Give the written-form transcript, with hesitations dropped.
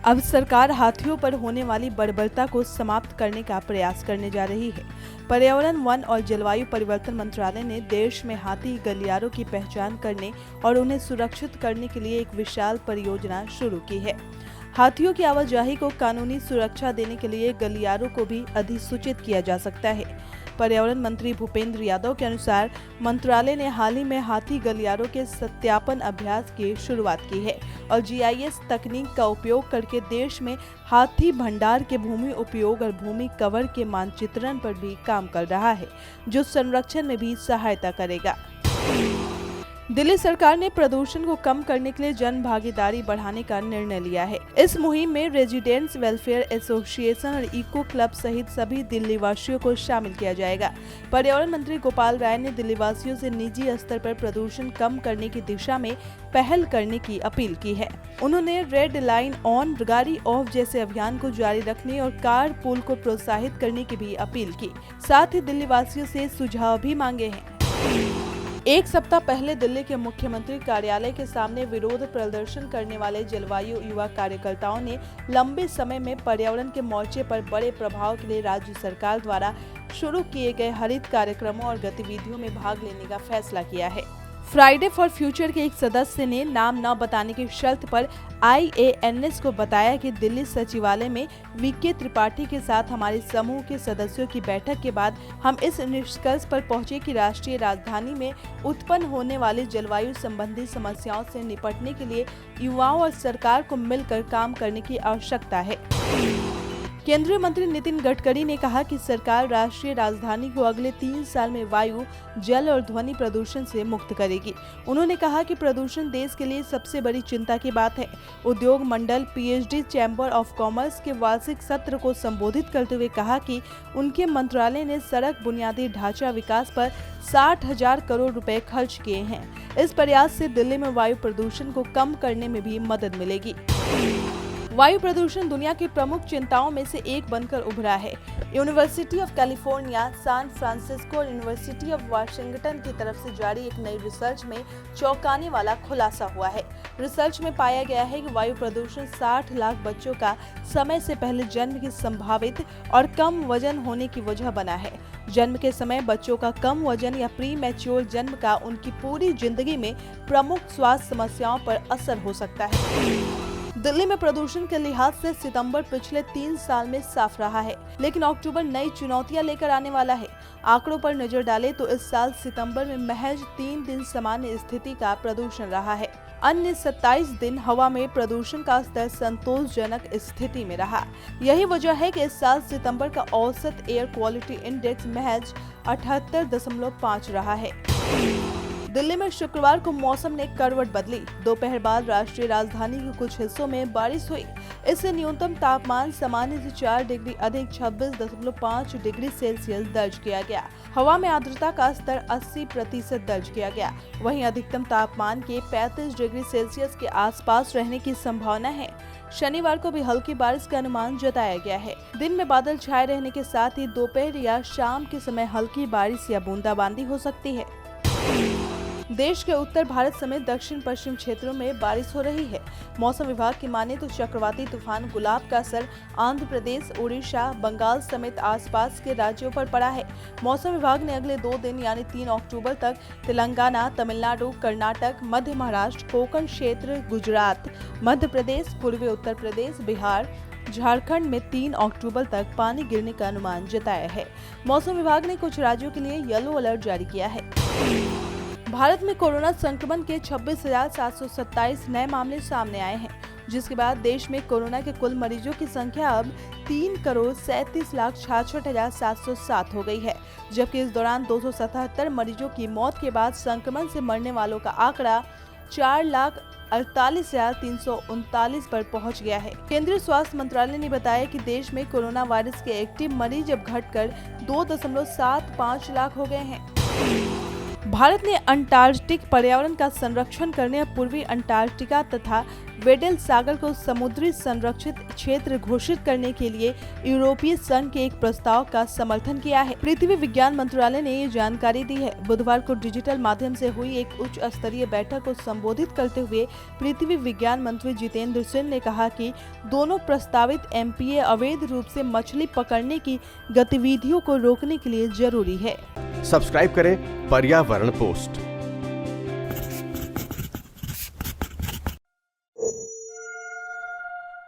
अब सरकार हाथियों पर होने वाली बर्बरता को समाप्त करने का प्रयास करने जा रही है। पर्यावरण, वन और जलवायु परिवर्तन मंत्रालय ने देश में हाथी गलियारों की पहचान करने और उन्हें सुरक्षित करने के लिए एक विशाल परियोजना शुरू की है। हाथियों की आवाजाही को कानूनी सुरक्षा देने के लिए गलियारों को भी अधिसूचित किया जा सकता है। पर्यावरण मंत्री भूपेंद्र यादव के अनुसार मंत्रालय ने हाल ही में हाथी गलियारों के सत्यापन अभ्यास की शुरुआत की है और जीआईएस तकनीक का उपयोग करके देश में हाथी भंडार के भूमि उपयोग और भूमि कवर के मानचित्रण पर भी काम कर रहा है, जो संरक्षण में भी सहायता करेगा। दिल्ली सरकार ने प्रदूषण को कम करने के लिए जन भागीदारी बढ़ाने का निर्णय लिया है। इस मुहिम में रेजिडेंट्स वेलफेयर एसोसिएशन और इको क्लब सहित सभी दिल्ली वासियों को शामिल किया जाएगा। पर्यावरण मंत्री गोपाल राय ने दिल्ली वासियों से निजी स्तर पर प्रदूषण कम करने की दिशा में पहल करने की अपील की है। उन्होंने रेड लाइन ऑन, गाड़ी ऑफ जैसे अभियान को जारी रखने और कार पूल को प्रोत्साहित करने की भी अपील की। साथ ही दिल्ली वासियों से सुझाव भी मांगे हैं। एक सप्ताह पहले दिल्ली के मुख्यमंत्री कार्यालय के सामने विरोध प्रदर्शन करने वाले जलवायु युवा कार्यकर्ताओं ने लंबे समय में पर्यावरण के मोर्चे पर बड़े प्रभाव के लिए राज्य सरकार द्वारा शुरू किए गए हरित कार्यक्रमों और गतिविधियों में भाग लेने का फैसला किया है। फ्राइडे फॉर फ्यूचर के एक सदस्य ने नाम न बताने की शर्त पर IANS को बताया कि दिल्ली सचिवालय में VK त्रिपाठी के साथ हमारे समूह के सदस्यों की बैठक के बाद हम इस निष्कर्ष पर पहुंचे कि राष्ट्रीय राजधानी में उत्पन्न होने वाली जलवायु संबंधी समस्याओं से निपटने के लिए युवाओं और सरकार को मिलकर काम करने की आवश्यकता है। केंद्रीय मंत्री नितिन गडकरी ने कहा कि सरकार राष्ट्रीय राजधानी को अगले 3 साल में वायु, जल और ध्वनि प्रदूषण से मुक्त करेगी। उन्होंने कहा कि प्रदूषण देश के लिए सबसे बड़ी चिंता की बात है। उद्योग मंडल PhD चैम्बर ऑफ कॉमर्स के वार्षिक सत्र को संबोधित करते हुए कहा कि उनके मंत्रालय ने सड़क बुनियादी ढांचा विकास पर 60,000 करोड़ रुपए खर्च किए हैं। इस प्रयास से दिल्ली में वायु प्रदूषण को कम करने में भी मदद मिलेगी। वायु प्रदूषण दुनिया की प्रमुख चिंताओं में से एक बनकर उभरा है। University of California, San Francisco और यूनिवर्सिटी ऑफ वाशिंगटन की तरफ से जारी एक नई रिसर्च में चौंकाने वाला खुलासा हुआ है। रिसर्च में पाया गया है कि वायु प्रदूषण 60 लाख बच्चों का समय से पहले जन्म की संभावित और कम वजन होने की वजह बना है। जन्म के समय बच्चों का कम वजन या प्री मैच्योर जन्म का उनकी पूरी जिंदगी में प्रमुख स्वास्थ्य समस्याओं पर असर हो सकता है। दिल्ली में प्रदूषण के लिहाज से सितंबर पिछले 3 साल में साफ रहा है, लेकिन अक्टूबर नई चुनौतियां लेकर आने वाला है। आंकड़ों पर नजर डालें तो इस साल सितंबर में महज 3 दिन सामान्य स्थिति का प्रदूषण रहा है। अन्य 27 दिन हवा में प्रदूषण का स्तर संतोषजनक स्थिति में रहा। यही वजह है कि इस साल सितंबर का औसत एयर क्वालिटी इंडेक्स महज 78.5 रहा है। दिल्ली में शुक्रवार को मौसम ने करवट बदली। दोपहर बाद राष्ट्रीय राजधानी के कुछ हिस्सों में बारिश हुई। इससे न्यूनतम तापमान सामान्य से 4 डिग्री अधिक 26.5 डिग्री सेल्सियस दर्ज किया गया। हवा में आर्द्रता का स्तर 80% दर्ज किया गया। वहीं अधिकतम तापमान के 35 डिग्री सेल्सियस के आसपास रहने की संभावना है। शनिवार को भी हल्की बारिश का अनुमान जताया गया है। दिन में बादल छाए रहने के साथ ही दोपहर या शाम के समय हल्की बारिश या बूंदाबांदी हो सकती है। देश के उत्तर भारत समेत दक्षिण पश्चिम क्षेत्रों में बारिश हो रही है। मौसम विभाग की माने तो चक्रवाती तूफान गुलाब का असर आंध्र प्रदेश, उड़ीसा, बंगाल समेत आसपास के राज्यों पर पड़ा है। मौसम विभाग ने अगले 2 दिन यानी 3 अक्टूबर तक तेलंगाना, तमिलनाडु, कर्नाटक, मध्य महाराष्ट्र, कोंकण क्षेत्र, गुजरात, मध्य प्रदेश, पूर्वी उत्तर प्रदेश, बिहार, झारखंड में 3 अक्टूबर तक पानी गिरने का अनुमान जताया है। मौसम विभाग ने कुछ राज्यों के लिए येलो अलर्ट जारी किया है। भारत में कोरोना संक्रमण के 26,727 नए मामले सामने आए हैं, जिसके बाद देश में कोरोना के कुल मरीजों की संख्या अब 3,37,66,707 हो गई है। जबकि इस दौरान 277 मरीजों की मौत के बाद संक्रमण से मरने वालों का आंकड़ा 4,48,339 पर पहुंच गया है। केंद्रीय स्वास्थ्य मंत्रालय ने बताया कि देश में कोरोना वायरस के एक्टिव मरीज अब घटकर 2.75 लाख हो गए हैं। भारत ने अंटार्कटिक पर्यावरण का संरक्षण करने और पूर्वी अंटार्कटिका तथा वेडेल सागर को समुद्री संरक्षित क्षेत्र घोषित करने के लिए यूरोपीय संघ के एक प्रस्ताव का समर्थन किया है। पृथ्वी विज्ञान मंत्रालय ने ये जानकारी दी है। बुधवार को डिजिटल माध्यम से हुई एक उच्च स्तरीय बैठक को संबोधित करते हुए पृथ्वी विज्ञान मंत्री जितेंद्र सिंह ने कहा कि दोनों प्रस्तावित एमपीए अवैध रूप से मछली पकड़ने की गतिविधियों को रोकने के लिए जरूरी है। सब्सक्राइब करें पर्यावरण पोस्ट।